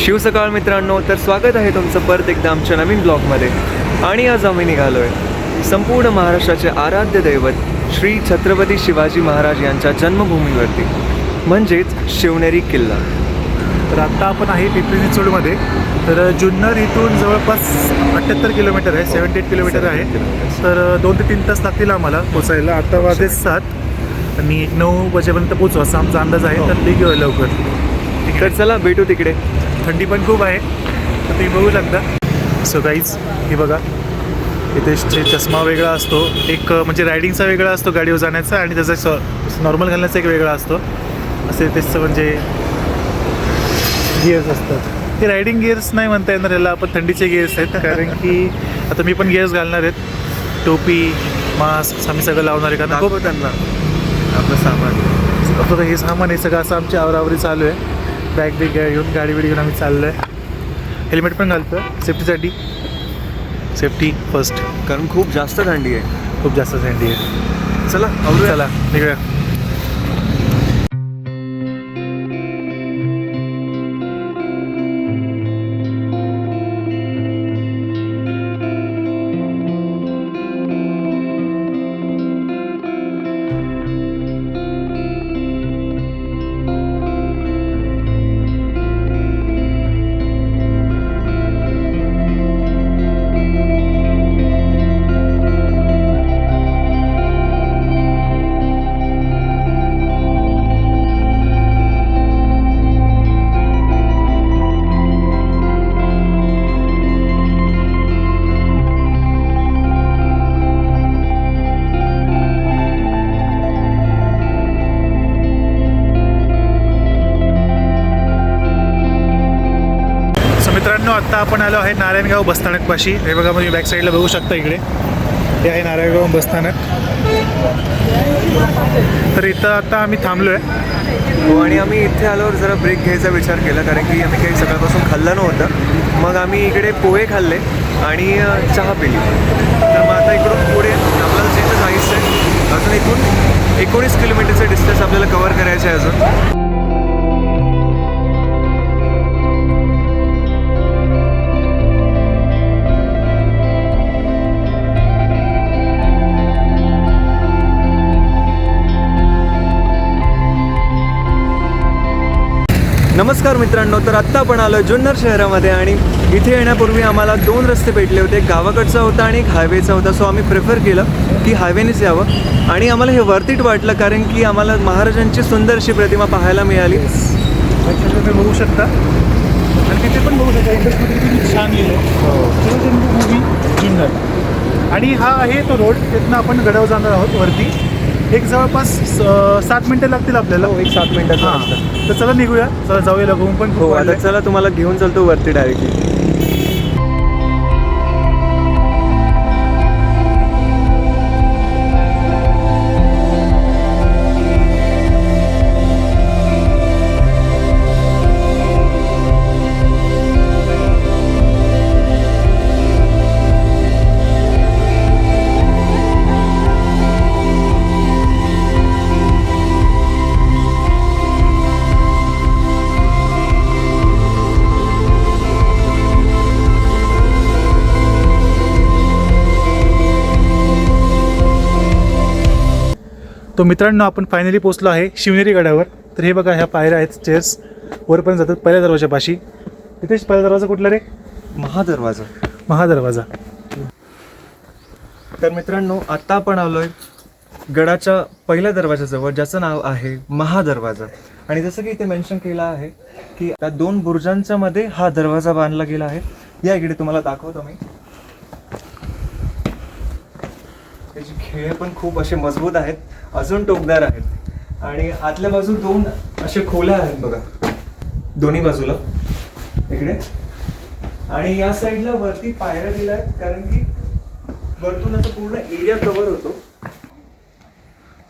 शिवसकाळ मित्रांनो, तर स्वागत आहे तुमचं परत एकदा आमच्या नवीन ब्लॉगमध्ये. आणि आज आम्ही निघालो आहे संपूर्ण महाराष्ट्राचे आराध्य दैवत श्री छत्रपती शिवाजी महाराज यांच्या जन्मभूमीवरती, म्हणजेच शिवनेरी किल्ला. तर आत्ता आपण आहे पिंपरी चिंचवडमध्ये. तर जुन्नर इथून जवळपास 78 किलोमीटर आहे, 78 किलोमीटर आहे. तर 2 ते 3 तास लागतील आम्हाला पोचायला. आता वाजले 7 आणि 9 वाजेपर्यंत पोचू असा आमचा अंदाज आहे. तर निघूया लवकर. तर चला भेटू तिकडे. थंडी पण खूप आहे, तर तुम्ही बघू शकता. सो गाईज, हे बघा, इथे चष्मा वेगळा असतो, एक म्हणजे रायडिंगचा वेगळा असतो गाडीवर जाण्याचा, आणि त्याचा नॉर्मल घालण्याचा एक वेगळा असतो. असे त्याचं म्हणजे गिअर्स असतात. ते रायडिंग गिअर्स नाही म्हणता येणार याला, आपण थंडीचे गिअर्स आहेत. कारण की आता मी पण गिअर्स घालणार आहेत, टोपी, मास्क आम्ही सगळं लावणार आहे. कारण खूप त्यांना आपलं सामान, आता हे सामान आहे सगळं असं आमची आवरावरी चालू आहे. बॅग बिग घेऊन, गाडी बिडी घेऊन आम्ही चाललो आहे. हेल्मेट पण घालतो सेफ्टीसाठी, सेफ्टी फर्स्ट, कारण खूप जास्त थंडी आहे, खूप जास्त थंडी आहे. चला चला निघूया. मित्रांनो, आत्ता आपण आलो आहे नारायणगाव बसस्थानकपाशी. हे बघा, तुम्ही बॅक साईडला बघू शकता, इकडे हे आहे नारायणगाव बसस्थानक. तर इथं आता आम्ही थांबलो आहे. हो, आणि आम्ही इथे आल्यावर जरा ब्रेक घ्यायचा विचार केला, कारण की आम्ही काही सकाळपासून खाल्लं नव्हतं. मग आम्ही इकडे पोहे खाल्ले आणि चहा पिली. तर मग आता इकडून पुढे आपल्याला जिथं जायचं आहे, अजून इकडून 19 किलोमीटरचं डिस्टन्स आपल्याला कव्हर करायचं आहे अजून. नमस्कार मित्रांनो, तर आत्ता आपण आलो जुन्नर शहरामध्ये. आणि इथे येण्यापूर्वी आम्हाला 2 रस्ते भेटले होते, एक गावाकडचा होता आणि एक हायवेचा होता. सो आम्ही प्रेफर केलं की हायवेनेच यावं. आणि आम्हाला हे वर्थ वाटलं, कारण की आम्हाला महाराजांची सुंदर अशी प्रतिमा पाहायला मिळाली. तुम्ही बघू शकता, आणि तिथे पण बघू शकता इंग्लिशमध्ये किती छान लिहिलं आहे, जन्मभूमी जुन्नर. आणि हा आहे तो रोड, तिथनं आपण गडावर जाणार आहोत वरती. एक जवळपास 7 मिनटं लागतील आपल्याला. एक 7 मिनटात. हां, तर चला निघूया, चला जाऊया लगून पण. हो, आता चला तुम्हाला घेऊन चालतो वरती डायरेक्टली. तो मित्रांनो, आपण फायनली पोचलो आहे शिवनेरी गडावर. तर हे बघा, ह्या पायऱ्या आहेत, स्टेअर्स वरपर्यंत जातात पहिल्या दरवाजापाशी. तिथेच पहिला दरवाजा कुठला रे? महादरवाजा. महादरवाजा. तर मित्रांनो, आत्ता आपण आलोय गडाच्या पहिल्या दरवाजाजवळ, ज्याचं नाव आहे महादरवाजा. आणि जसं की इथे मेन्शन केलं आहे की त्या 2 बुरुजांच्या मध्ये हा दरवाजा बांधला गेला आहे. या इकडे तुम्हाला दाखवतो मी. त्याची खेळे पण खूप असे मजबूत आहेत, अजून टोकदार आहेत. आणि आतल्या बाजू 2 असे खोल्या आहेत बघा, दोन्ही बाजूला इकडे. आणि या साईडला वरती पायऱ्या दिल्या आहेत, कारण की वरतून असं पूर्ण एरिया कव्हर होतो.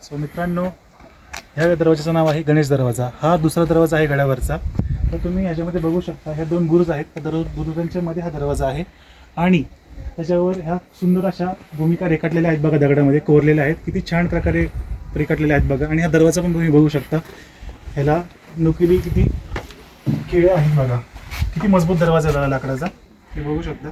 सो मित्रांनो, ह्या दरवाजाचं नाव आहे गणेश दरवाजा. हा दुसरा दरवाजा आहे गडावरचा. तर तुम्ही ह्याच्यामध्ये बघू शकता, ह्या 2 बुरुज आहेत, त्या बुरुजांच्या मध्ये हा दरवाजा आहे. आणि त्याच्यावर ह्या सुंदर अशा भूमिका रेखाटलेल्या आहेत बघा, दगडामध्ये कोरलेल्या आहेत, किती छान प्रकारे रेखाटलेल्या आहेत बघा. आणि हा दरवाजा पण तुम्ही बघू शकता, ह्याला नुकिली किती खिळे आहेत बघा. किती मजबूत दरवाजा आहे लाकडाचा हे बघू शकता.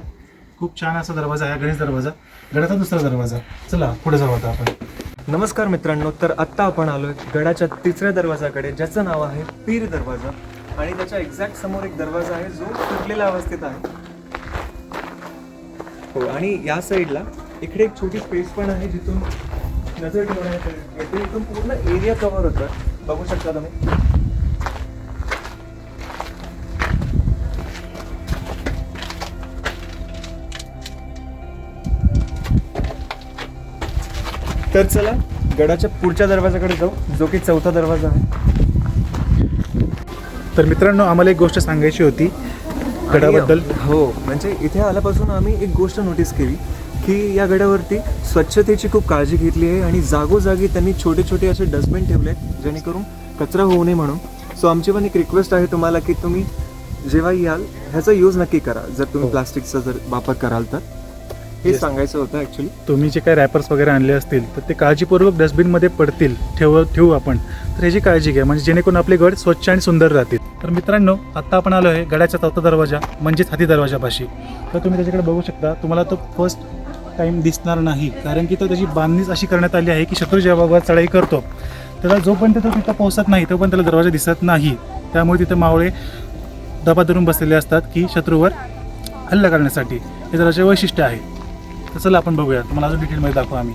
खूप छान असा दरवाजा आहे, गणेश दरवाजा. गडाचा दुसरा दरवाजा. चला पुढे जाऊ आता आपण. नमस्कार मित्रांनो, तर आत्ता आपण आलोय गडाच्या तिसऱ्या दरवाजाकडे, ज्याचं नाव आहे पीर दरवाजा. आणि त्याच्या एक्झॅक्ट समोर एक दरवाजा आहे जो तुटलेल्या अवस्थेत आहे. हो, आणि या साईडला इकडे एक छोटी स्पेस पण आहे जिथून नजर ठेवण्यात इथून पूर्ण एरिया कव्हर होतं. बघू शकता तुम्ही. तर चला गडाच्या पुढच्या दरवाजाकडे जाऊ, जो की चौथा दरवाजा आहे. तर मित्रांनो, आम्हाला एक गोष्ट सांगायची होती गडाबद्दल. हो, म्हणजे इथे आल्यापासून आम्ही एक गोष्ट नोटीस केली की या गडावरती स्वच्छतेची खूप काळजी घेतली आहे आणि जागोजागी त्यांनी छोटे छोटे असे डस्टबिन ठेवले आहेत जेणेकरून कचरा होऊ नये म्हणून. सो आमची पण एक रिक्वेस्ट आहे तुम्हाला की तुम्ही जेव्हा याल ह्याचा यूज नक्की करा, जर तुम्ही प्लास्टिकचा जर वापर कराल तर. हे सांगायचं होतं ॲक्च्युली. तुम्ही जे काही रॅपर्स वगैरे आणले असतील तर ते काळजीपूर्वक डस्टबिनमध्ये पडतील, ठेवू आपण. तर ह्याची काळजी घ्या, म्हणजे जेणेकरून आपले गड स्वच्छ आणि सुंदर राहतील. तर मित्रांनो, आत्ता आपण आलो आहे गडाच्या चौथा दरवाजा म्हणजेच हाती दरवाजापाशी. तर तुम्ही त्याच्याकडे बघू शकता. तुम्हाला तो फर्स्ट टाईम दिसणार नाही, कारण की तो त्याची बांधणीच अशी करण्यात आली आहे की शत्रू जेव्हा चढाई करतो त्याला जोपर्यंत तो तिथं पोहोचत नाही तोपर्यंत त्याला दरवाजा दिसत नाही. त्यामुळे तिथं मावळे दबा धरून बसलेले असतात की शत्रूवर हल्ला करण्यासाठी. हे दरवाजे वैशिष्ट्य आहे. तर चला आपण बघूया, तुम्हाला अजून डिटेलमध्ये दाखवू आम्ही.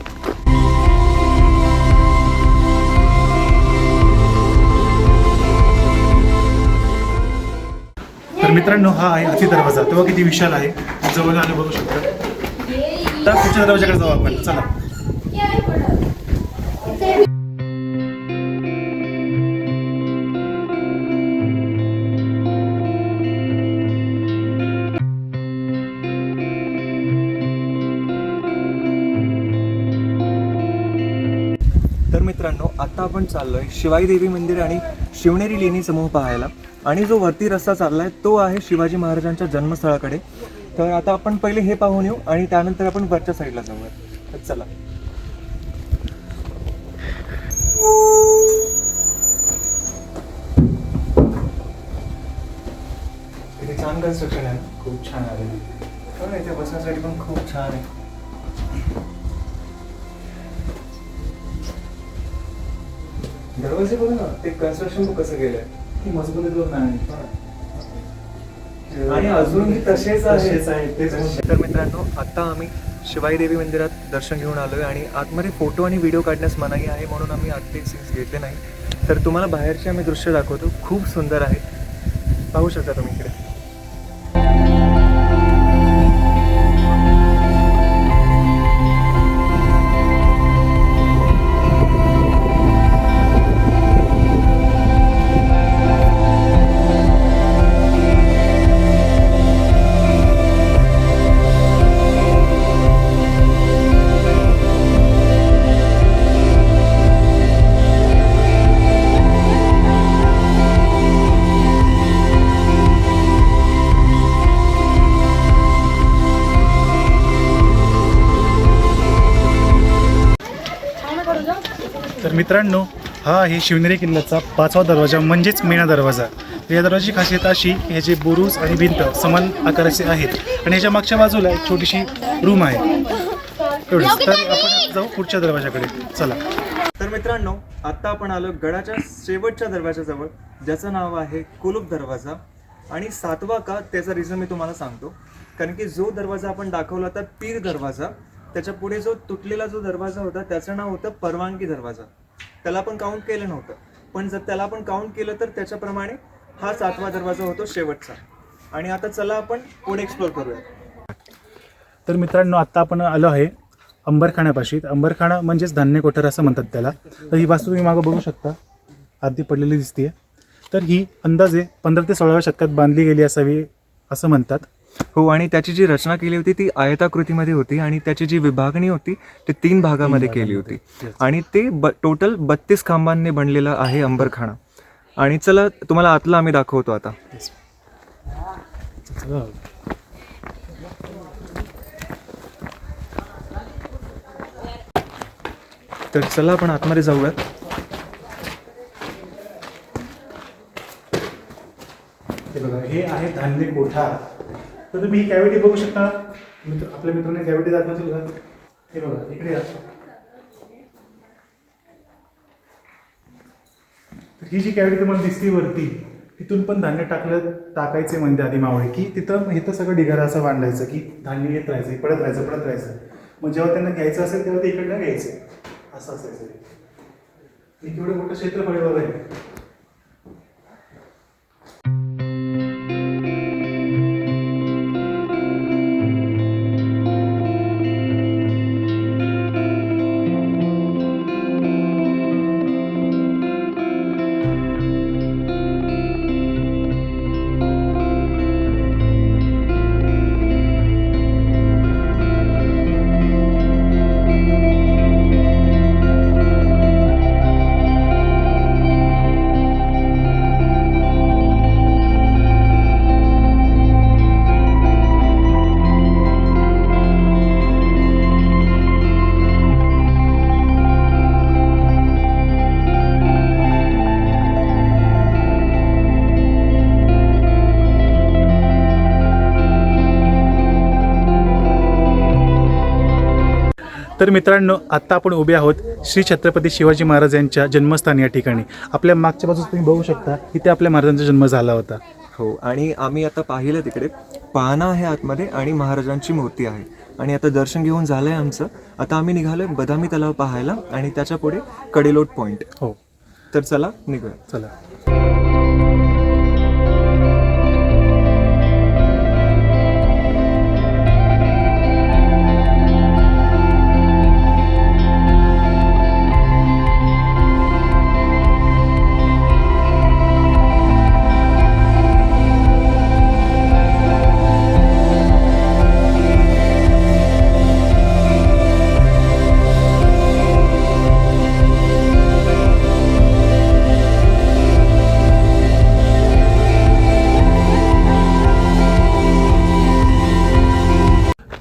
तर मित्रांनो, हा आहे हाती दरवाजा. तेव्हा किती विशाल आहे, जवळ आले बघू शकता. तर पुढच्या दरवाजाकडे जाऊ आपण. चला. तर मित्रांनो, आता आपण चाललोय शिवाई देवी मंदिर आणि शिवनेरी लेणी समूह पाहायला. आणि जो वरती रस्ता चाललाय तो आहे शिवाजी महाराजांच्या जन्मस्थळाकडे. तर आता आपण पहिले हे पाहून येऊ आणि त्यानंतर आपण वरच्या साईडला जाऊया. तर चला. किती छान कन्स्ट्रक्शन आहे. खूप छान आहे. हो, इथे बसण्यासाठी पण खूप छान आहे. दरवाजे बघा ना, ते कन्स्ट्रक्शन कसं केलंय. मजबूत नाही आणि अजूनही तसेच तसेच आहे. आहे, तेच. तर मित्रांनो, आता आम्ही शिवाई देवी मंदिरात दर्शन घेऊन आलोय आणि आतमध्ये फोटो आणि व्हिडिओ काढण्यास मनाई आहे म्हणून आम्ही आतले सीन्स घेतले नाही. तर तुम्हाला बाहेरचे आम्ही दृश्य दाखवतो. खूप सुंदर आहे, पाहू शकता तुम्ही इकडे. तर मित्रांनो, हा आहे शिवनेरी किल्ल्याचा 5वा दरवाजा म्हणजेच मेणा दरवाजा. या दरवाजाची खासियत अशी की ह्याचे बुरुज आणि भिंत समान आकाराचे आहेत आणि ह्याच्या मागच्या बाजूला एक छोटीशी रूम आहे. एवढंच. तर आपण आता जाऊ पुढच्या दरवाजाकडे. चला. तर मित्रांनो, आता आपण आलो गडाच्या शेवटच्या दरवाजाजवळ, ज्याचं नाव आहे कुलूप दरवाजा. आणि 7वा का त्याचा रिझन मी तुम्हाला सांगतो. कारण की जो दरवाजा आपण दाखवला होता पीर दरवाजा, त्याच्या पुढे जो तुटलेला जो दरवाजा होता त्याचं नाव होतं परवानगी दरवाजा. त्याला आपण काउंट केलं नव्हतं, पण जर त्याला आपण काउंट केलं तर त्याच्याप्रमाणे हा 7वा दरवाजा होतो शेवटचा. आणि आता चला आपण पुढे एक्सप्लोर करूया. तर मित्रांनो, आत्ता आपण आलो आहे अंबरखाण्यापाशी. अंबरखाना म्हणजेच धान्य कोठार असं म्हणतात त्याला. तर ही वास्तू तुम्ही मागं बघू शकता, अर्धी पडलेली दिसते. तर ही अंदाजे 15 ते 16व्या शतकात बांधली गेली असावी असं म्हणतात. हो, आणि त्याची जी रचना केली होती ती आयताकृतीमध्ये होती आणि त्याची जी विभागणी होती ती 3 भागामध्ये केली होती. आणि ते टोटल 32 खांबांनी बनलेलं आहे अंबरखाना. आणि चला तुम्हाला आतला आम्ही दाखवतो आता. तर चला आपण आतमध्ये जाऊयात. हे बघा, हे आहे धान्य कोठा. तर तुम्ही ही कॅव्हिटी बघू शकता. आपल्या मित्रांनी कॅव्हिटी दाखवतील का? हे बघा, इकडे या. तर ही जी कॅव्हिटी तुम्हाला दिसते वरती, तिथून पण धान्य टाकायचे म्हणजे आधी मावळे, की इथं सगळं ढिगारा असं बांधायचं, की धान्य येत राहायचं, पडत राहायचं. मग जेव्हा त्यांना घ्यायचं असेल तेव्हा ते इकडनं घ्यायचं, असं असायचं. हे केवढं मोठं क्षेत्रफळ आहे बघा. तर मित्रांनो, आत्ता आपण उभे आहोत श्री छत्रपती शिवाजी महाराज यांच्या जन्मस्थान या ठिकाणी. आपल्या मागच्या बाजूस तुम्ही बघू शकता, इथे आपल्या महाराजांचा जन्म झाला होता. हो, आणि आम्ही आता पाहिलं तिकडे पाहणा आहे आतमध्ये आणि महाराजांची मूर्ती आहे. आणि आता दर्शन घेऊन झालं आहे आमचं. आता आम्ही निघालोय बदामी तलाव पाहायला आणि त्याच्या पुढे कडेलोट पॉईंट. हो, तर चला निघूया. चला.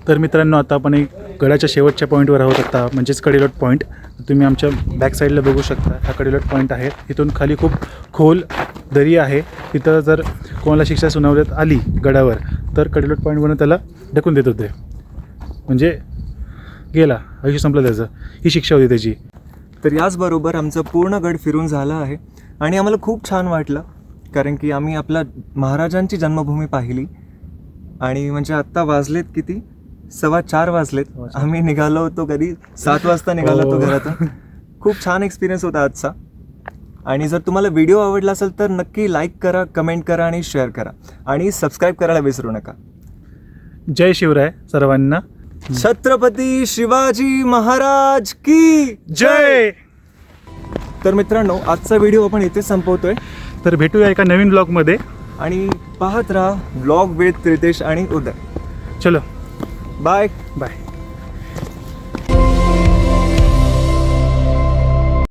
तर मित्रांनो, आता आपण एक गडाच्या शेवटच्या पॉईंटवर आहोत आता, म्हणजेच कडेलोट पॉईंट. तुम्ही आमच्या बॅक साईडला बघू शकता, हा कडेलोट पॉईंट आहे. इथून खाली खूप खोल दरी आहे. तिथं जर कोणाला शिक्षा सुनावण्यात आली गडावर, तर कडेलोट पॉईंटवरून त्याला ढकलून देत होते, म्हणजे गेला, आयुष्य संपलं त्याचं, ही शिक्षा होती त्याची. तर याचबरोबर आमचं पूर्ण गड फिरून झालं आहे आणि आम्हाला खूप छान वाटलं, कारण की आम्ही आपल्या महाराजांची जन्मभूमी पाहिली. आणि म्हणजे आत्ता वाजलेत किती, 4:15 वाजलेत. आम्ही निघालो होतो कधी 7 वाजता निघालो होतो घरातून. खूप छान एक्सपिरियन्स होता आजचा. आणि जर तुम्हाला व्हिडिओ आवडला असेल तर नक्की लाईक करा, कमेंट करा आणि शेअर करा आणि सबस्क्राईब करायला विसरू नका. जय शिवराय सर्वांना. छत्रपती शिवाजी महाराज की जय. तर मित्रांनो, आजचा व्हिडिओ आपण इथे संपवतोय. तर भेटूया एका नवीन ब्लॉगमध्ये. आणि पाहत राहा ब्लॉग विथ रितेश आणि उदय. चलो, बाय बाय.